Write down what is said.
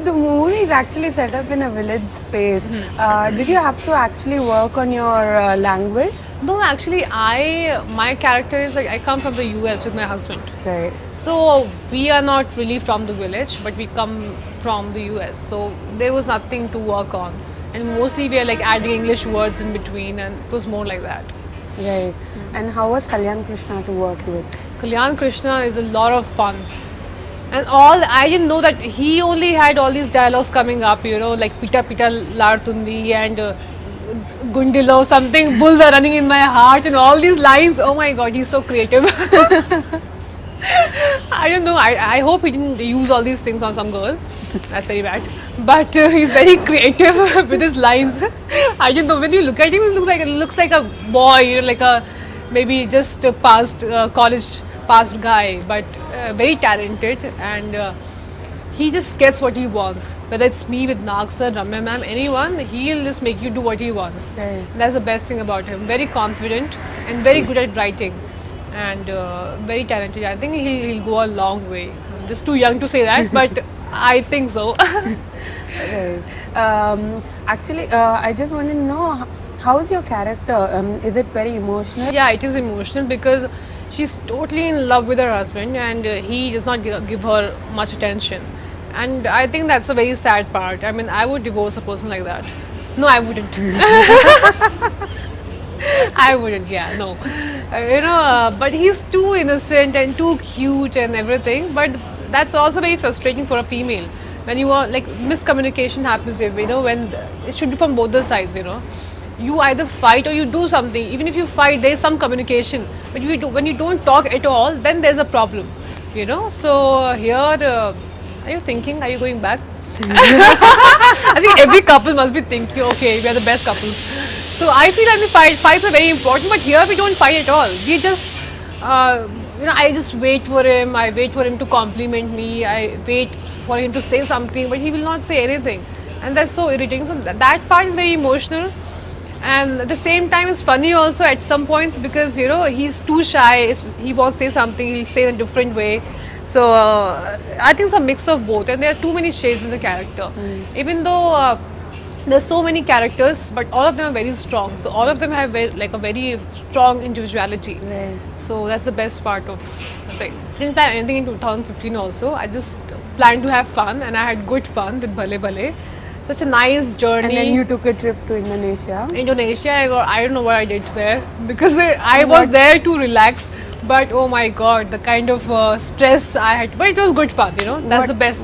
the movie is actually set up in a village space. Did you have to actually work on your language? No, actually, my character is like I come from the US with my husband. Right. So we are not really from the village, but we come from the US. So there was nothing to work on, and mostly we are like adding English words in between, and it was more like that. Right. And how was Kalyan Krishna to work with? Kalyan Krishna is a lot of fun. And I didn't know that he only had all these dialogues coming up, like Pita Pita Lartundi and Gundilo, something, bulls are running in my heart, and all these lines. Oh my god, he's so creative. I don't know, I hope he didn't use all these things on some girl. That's very bad. But he's very creative with his lines. I don't know, when you look at him, he looks like a boy, like a maybe just a college past guy, but very talented, and he just gets what he wants. Whether it's me with Nag sir, Ramya ma'am, anyone, he'll just make you do what he wants. Right. That's the best thing about him. Very confident and very good at writing, and very talented. I think he'll go a long way. I'm just too young to say that, but I think so. Right. Actually, I just wanted to know, how is your character? Is it very emotional? Yeah, it is emotional because she's totally in love with her husband, and he does not give her much attention. And I think that's a very sad part. I mean, I would divorce a person like that. No, I wouldn't. I wouldn't, yeah, no. But he's too innocent and too cute and everything. But that's also very frustrating for a female. When you are like miscommunication happens, when it should be from both the sides, You either fight or you do something. Even if you fight, there is some communication. But when you don't talk at all, then there's a problem. So here, are you thinking? Are you going back? I think every couple must be thinking, okay, we are the best couples. So I feel like fights are very important, but here we don't fight at all. We just, I just wait for him. I wait for him to compliment me. I wait for him to say something, but he will not say anything. And that's so irritating. So that part is very emotional. And at the same time, it's funny also at some points because, he's too shy. If he wants to say something, he'll say in a different way. So I think it's a mix of both, and there are too many shades in the character. Even though there's so many characters, but all of them are very strong. So all of them have a very strong individuality. Right. So that's the best part of the thing. I didn't plan anything in 2015 also. I just planned to have fun, and I had good fun with Bhale Bhale. Such a nice journey. And then you took a trip to Indonesia. I don't know what I did there because I was there to relax. But oh my god, the kind of stress I had. But it was good fun, That's the best.